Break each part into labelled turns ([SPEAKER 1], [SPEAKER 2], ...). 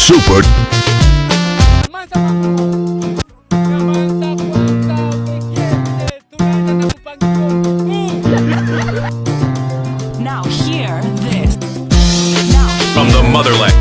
[SPEAKER 1] Super.
[SPEAKER 2] Now hear this.
[SPEAKER 1] From the motherland.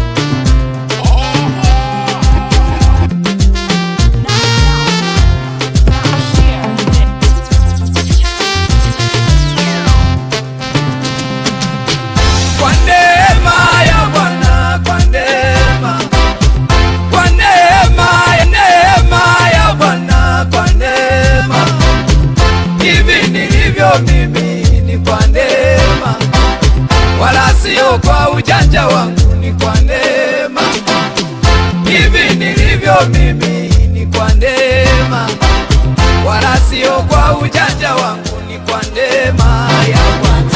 [SPEAKER 3] Mimi ni kwa neema, wala sio kwa ujanja wangu, ni kwa neema. Hivi nilivyo mimi ni kwa neema, wala sio kwa ujanja wangu, ni kwa neema ya Bwana.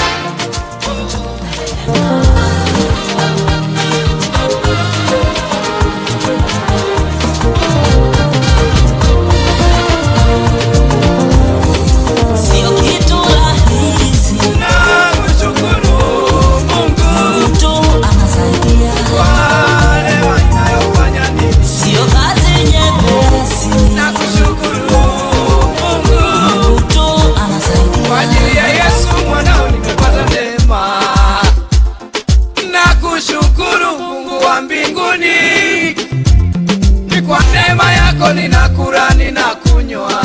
[SPEAKER 3] Ninakula, ninakunywa,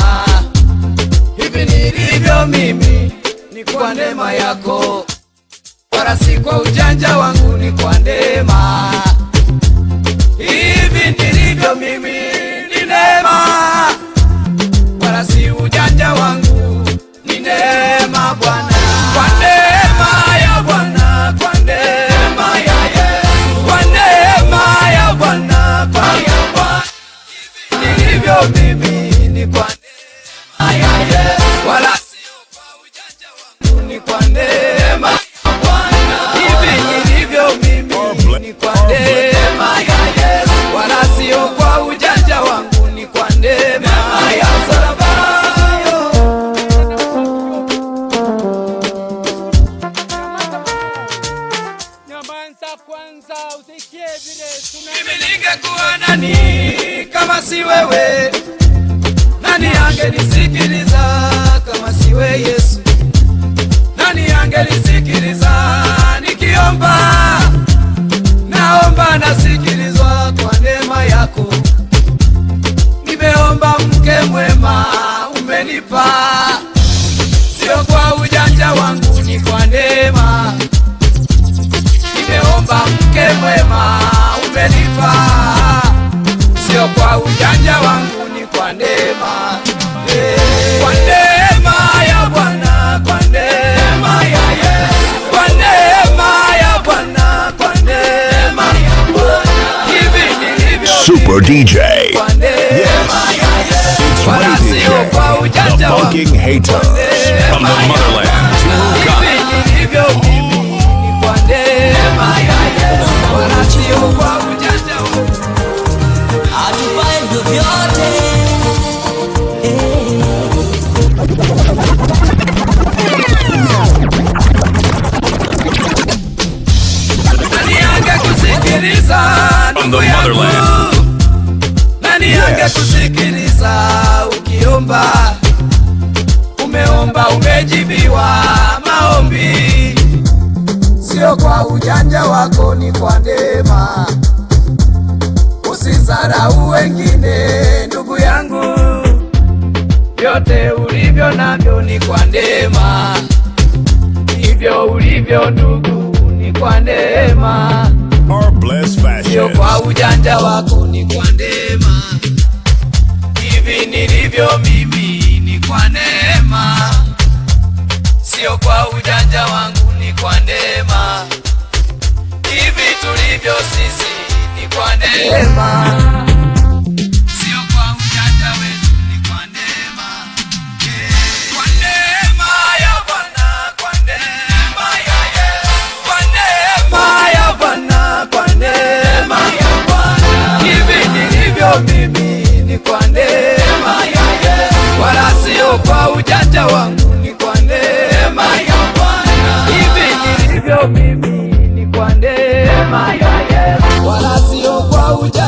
[SPEAKER 3] hivi nilivyo mimi ni kwa neema yako, wala si kwa ujanja wangu, ni kwa neema. Hivi nilivyo mimi ni neema, wala si ujanja wangu, ni neema Bwana. Kwa neema ya Bwana, kwa neema ya Yesu, kwa neema ya Bwana, kwa neema nilivyo mimi ni kwa neema ya Yesu, wala sio kwa ujanja wangu, ni kwa neema ya Bwana. Hivi nilivyo mimi ni kwa neema ya Yesu, wala sio kwa ujanja wangu, ni kwa neema ya msalaba. Mimi ningekuwa nani kama si wewe? Nani angenisikiliza kama si wewe Yesu? Nani angenisikiliza nikiomba? Naomba nasikilizwa kwa neema yako. Nimeomba mke mwema umenipa, sio kwa ujanja wangu, ni kwa neema. Nimeomba mke mwema umenipa, sio kwa ujanja wangu, ni kwa neema. Kwa neema ya Bwana, kwa neema ya Yesu, kwa neema ya Bwana, kwa neema ya Bwana. Hivi nilivyo
[SPEAKER 1] Super DJ.
[SPEAKER 3] kwa neema ya Yesu, wala sio kwa ujanja wangu,
[SPEAKER 1] Fucking haters from the motherland.
[SPEAKER 3] hivi nilivyo mimi ni kwa neema ya Yesu, wala sio kwa ujanja wangu.
[SPEAKER 4] Atupae vyovyote,
[SPEAKER 3] Nani angekusikiliza ndugu yangu? Nani angekusikiliza ukiomba? Umeomba umejibiwa maombi, sio kwa ujanja wako, ni kwa neema. Usizarau wengine ndugu yangu, vyote ulivyo navyo ni kwa neema. Hivyo ulivyo ndugu, ni kwa neema.
[SPEAKER 1] Our blessed
[SPEAKER 3] Sio
[SPEAKER 1] fashion.
[SPEAKER 3] kwa ujanja wako, ni kwa neema. Hivi nilivyo mimi ni kwa neema, sio kwa ujanja wangu, ni kwa neema. Hivi tulivyo sisi ni kwa neema, sio kwa ujanja wetu, ni kwa neema. Kwa neema ya Bwana, kwa neema ya Yesu, kwa neema ya Bwana, kwa neema ya Bwana. Hivi nilivyo mimi ni kwa neema ya Yesu, wala sio kwa ujanja wangu, ni kwa neema ya Bwana. Hivi nilivyo mimi ni kwa neema ya Yesu, wala sio kwa ujanja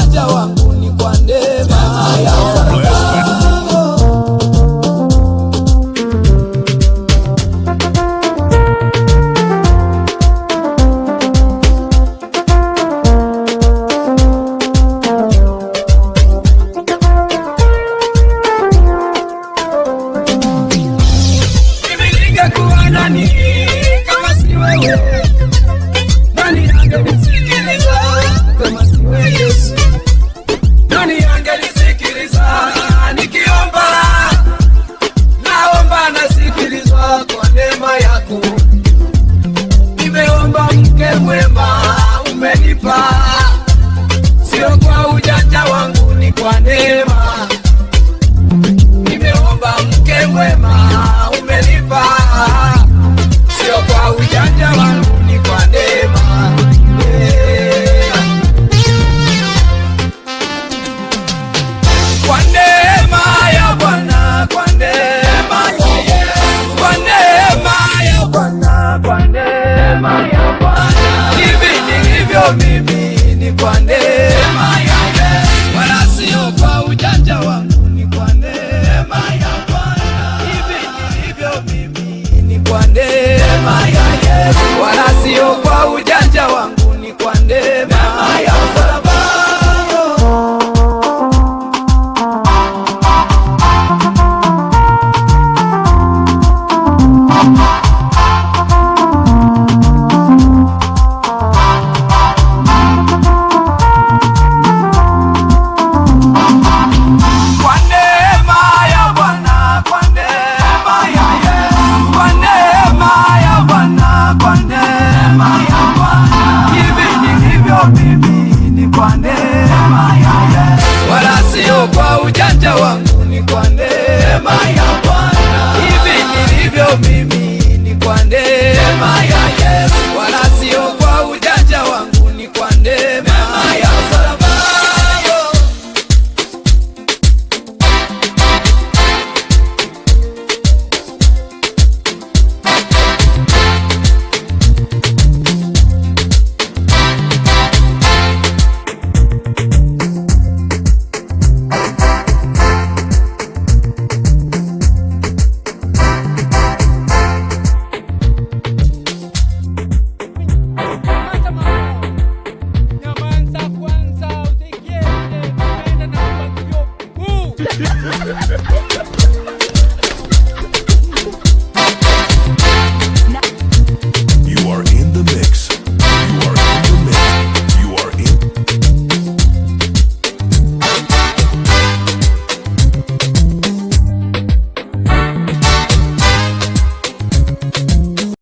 [SPEAKER 3] Nani angenisikiliza kama siwe Yesu? Nani angenisikiliza nikiomba? Naomba nasikilizwa kwa neema yako. Nimeomba mke mwema umenipa, sio kwa ujanja wangu, ni kwa neema. Nimeomba mke mwema umenipa, sio kwa ujanja wangu, ni kwa neema. Kwa neema ya Bwana, kwa neema ya Yesu, kwa neema ya Bwana, kwa neema ya Bwana. Hivi nilivyo mimi ni kwa neema ya Yesu, wala sio kwa ujanja wangu, ni kwa neema ya Bwana. Hivi nilivyo mimi ni kwa neema ya Yesu, wala sio kwa ujanja wangu, ni kwa neema ya msalaba. Wala sio kwa ujanja wangu, ni kwa neema ya Bwana. Hivi nilivyo mimi ni kwa neema ya Yesu.